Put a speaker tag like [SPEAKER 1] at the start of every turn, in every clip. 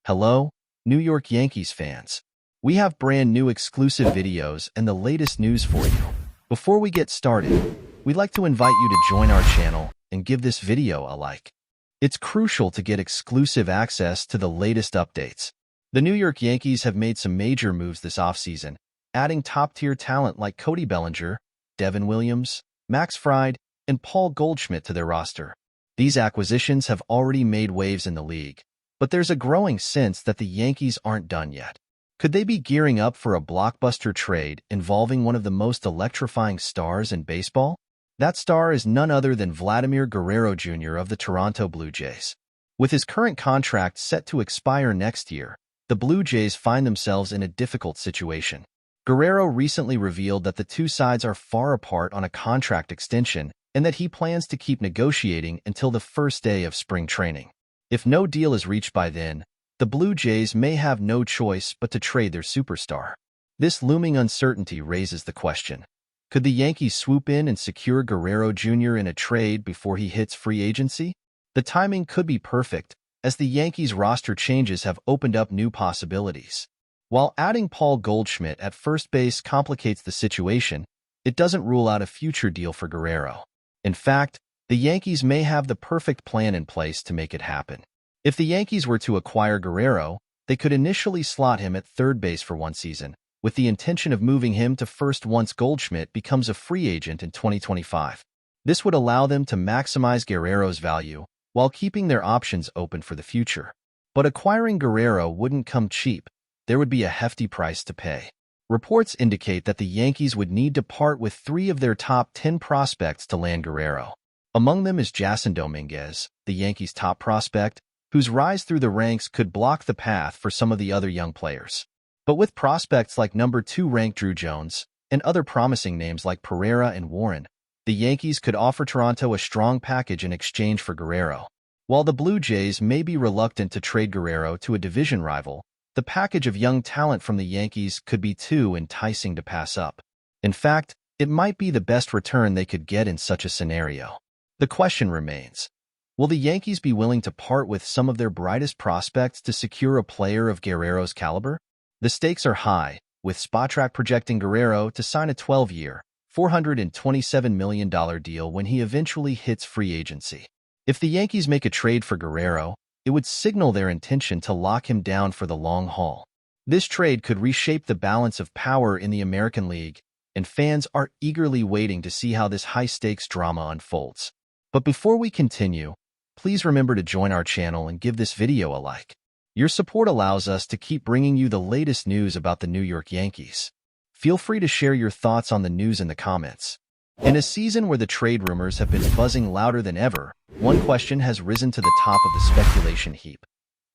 [SPEAKER 1] Hello, New York Yankees fans. We have brand new exclusive videos and the latest news for you. Before we get started, we'd like to invite you to join our channel and give this video a like. It's crucial to get exclusive access to the latest updates. The New York Yankees have made some major moves this offseason, adding top-tier talent like Cody Bellinger, Devin Williams, Max Fried, and Paul Goldschmidt to their roster. These acquisitions have already made waves in the league, but there's a growing sense that the Yankees aren't done yet. Could they be gearing up for a blockbuster trade involving one of the most electrifying stars in baseball? That star is none other than Vladimir Guerrero Jr. of the Toronto Blue Jays. With his current contract set to expire next year, the Blue Jays find themselves in a difficult situation. Guerrero recently revealed that the two sides are far apart on a contract extension and that he plans to keep negotiating until the first day of spring training. If no deal is reached by then, the Blue Jays may have no choice but to trade their superstar. This looming uncertainty raises the question: could the Yankees swoop in and secure Guerrero Jr. in a trade before he hits free agency? The timing could be perfect, as the Yankees' roster changes have opened up new possibilities. While adding Paul Goldschmidt at first base complicates the situation, it doesn't rule out a future deal for Guerrero. In fact, the Yankees may have the perfect plan in place to make it happen. If the Yankees were to acquire Guerrero, they could initially slot him at third base for one season, with the intention of moving him to first once Goldschmidt becomes a free agent in 2025. This would allow them to maximize Guerrero's value while keeping their options open for the future. But acquiring Guerrero wouldn't come cheap. There would be a hefty price to pay. Reports indicate that the Yankees would need to part with 3 of their top 10 prospects to land Guerrero. Among them is Jasson Dominguez, the Yankees' top prospect, whose rise through the ranks could block the path for some of the other young players. But with prospects like number 2 ranked Drew Jones and other promising names like Pereira and Warren, the Yankees could offer Toronto a strong package in exchange for Guerrero. While the Blue Jays may be reluctant to trade Guerrero to a division rival, the package of young talent from the Yankees could be too enticing to pass up. In fact, it might be the best return they could get in such a scenario. The question remains: will the Yankees be willing to part with some of their brightest prospects to secure a player of Guerrero's caliber? The stakes are high, with Spotrac projecting Guerrero to sign a 12-year, $427 million deal when he eventually hits free agency. If the Yankees make a trade for Guerrero, it would signal their intention to lock him down for the long haul. This trade could reshape the balance of power in the American League, and fans are eagerly waiting to see how this high-stakes drama unfolds. But before we continue, please remember to join our channel and give this video a like. Your support allows us to keep bringing you the latest news about the New York Yankees. Feel free to share your thoughts on the news in the comments. In a season where the trade rumors have been buzzing louder than ever, one question has risen to the top of the speculation heap.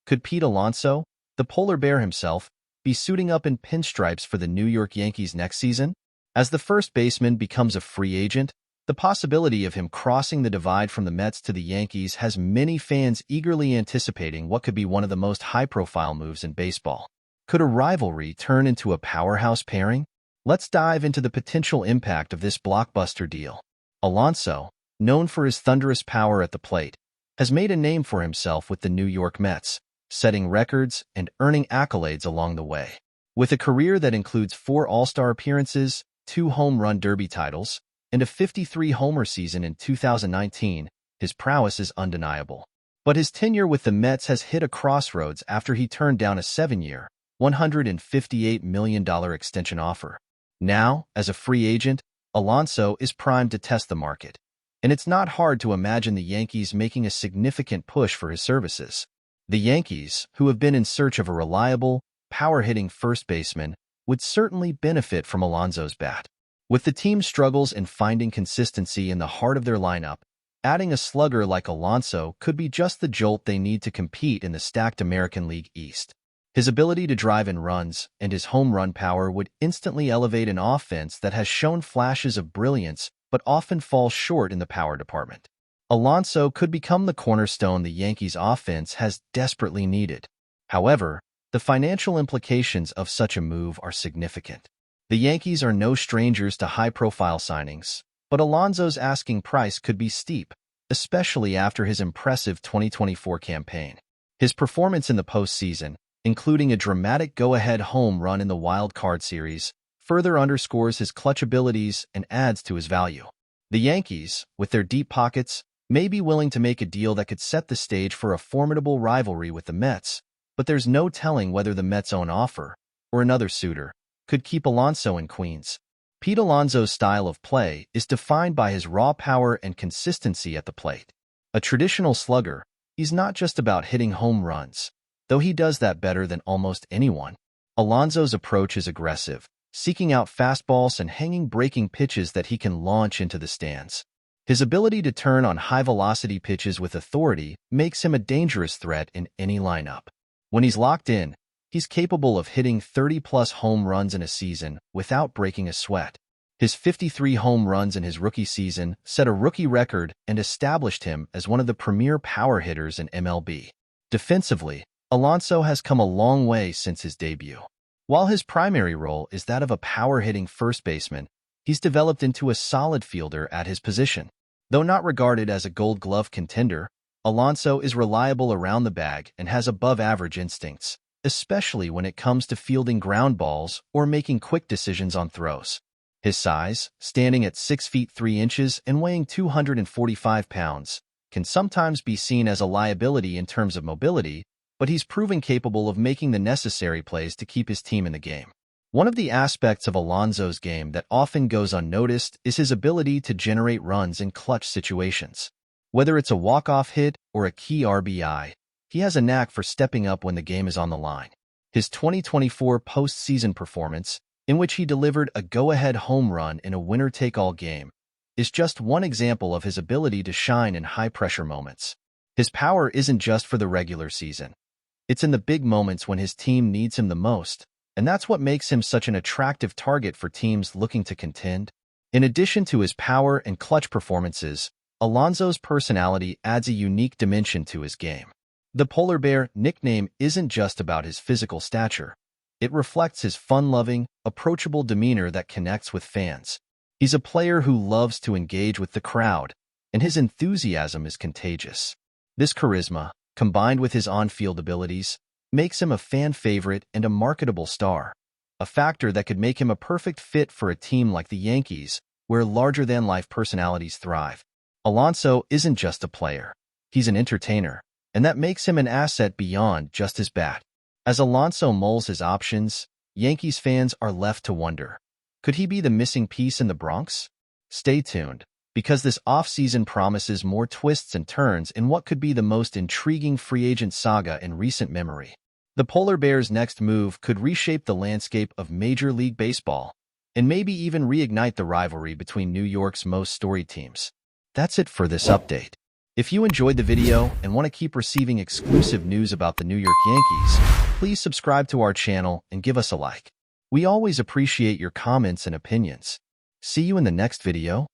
[SPEAKER 1] Could Pete Alonso, the polar bear himself, be suiting up in pinstripes for the New York Yankees next season? As the first baseman becomes a free agent, the possibility of him crossing the divide from the Mets to the Yankees has many fans eagerly anticipating what could be one of the most high-profile moves in baseball. Could a rivalry turn into a powerhouse pairing? Let's dive into the potential impact of this blockbuster deal. Alonso, known for his thunderous power at the plate, has made a name for himself with the New York Mets, setting records and earning accolades along the way. With a career that includes 4 All-Star appearances, 2 Home Run Derby titles, and a 53-homer season in 2019, his prowess is undeniable. But his tenure with the Mets has hit a crossroads after he turned down a 7-year, $158 million extension offer. Now, as a free agent, Alonso is primed to test the market, and it's not hard to imagine the Yankees making a significant push for his services. The Yankees, who have been in search of a reliable, power-hitting first baseman, would certainly benefit from Alonso's bat. With the team's struggles in finding consistency in the heart of their lineup, adding a slugger like Alonso could be just the jolt they need to compete in the stacked American League East. His ability to drive in runs and his home run power would instantly elevate an offense that has shown flashes of brilliance but often falls short in the power department. Alonso could become the cornerstone the Yankees' offense has desperately needed. However, the financial implications of such a move are significant. The Yankees are no strangers to high-profile signings, but Alonso's asking price could be steep, especially after his impressive 2024 campaign. His performance in the postseason, including a dramatic go-ahead home run in the wild card series, further underscores his clutch abilities and adds to his value. The Yankees, with their deep pockets, may be willing to make a deal that could set the stage for a formidable rivalry with the Mets, but there's no telling whether the Mets' own offer, or another suitor, could keep Alonso in Queens. Pete Alonso's style of play is defined by his raw power and consistency at the plate. A traditional slugger, he's not just about hitting home runs, though he does that better than almost anyone. Alonso's approach is aggressive, seeking out fastballs and hanging breaking pitches that he can launch into the stands. His ability to turn on high-velocity pitches with authority makes him a dangerous threat in any lineup. When he's locked in, he's capable of hitting 30-plus home runs in a season without breaking a sweat. His 53 home runs in his rookie season set a rookie record and established him as one of the premier power hitters in MLB. Defensively, Alonso has come a long way since his debut. While his primary role is that of a power-hitting first baseman, he's developed into a solid fielder at his position. Though not regarded as a Gold Glove contender, Alonso is reliable around the bag and has above-average instincts, especially when it comes to fielding ground balls or making quick decisions on throws. His size, standing at 6 feet 3 inches and weighing 245 pounds, can sometimes be seen as a liability in terms of mobility, but he's proven capable of making the necessary plays to keep his team in the game. One of the aspects of Alonso's game that often goes unnoticed is his ability to generate runs in clutch situations. Whether it's a walk-off hit or a key RBI, he has a knack for stepping up when the game is on the line. His 2024 postseason performance, in which he delivered a go-ahead home run in a winner-take-all game, is just one example of his ability to shine in high-pressure moments. His power isn't just for the regular season. It's in the big moments when his team needs him the most, and that's what makes him such an attractive target for teams looking to contend. In addition to his power and clutch performances, Alonso's personality adds a unique dimension to his game. The Polar Bear nickname isn't just about his physical stature. It reflects his fun-loving, approachable demeanor that connects with fans. He's a player who loves to engage with the crowd, and his enthusiasm is contagious. This charisma, combined with his on-field abilities, makes him a fan favorite and a marketable star, a factor that could make him a perfect fit for a team like the Yankees, where larger-than-life personalities thrive. Alonso isn't just a player. He's an entertainer, and that makes him an asset beyond just his bat. As Alonso mulls his options, Yankees fans are left to wonder, could he be the missing piece in the Bronx? Stay tuned, because this offseason promises more twists and turns in what could be the most intriguing free agent saga in recent memory. The Polar Bears' next move could reshape the landscape of Major League Baseball, and maybe even reignite the rivalry between New York's most storied teams. That's it for this update. If you enjoyed the video and want to keep receiving exclusive news about the New York Yankees, please subscribe to our channel and give us a like. We always appreciate your comments and opinions. See you in the next video.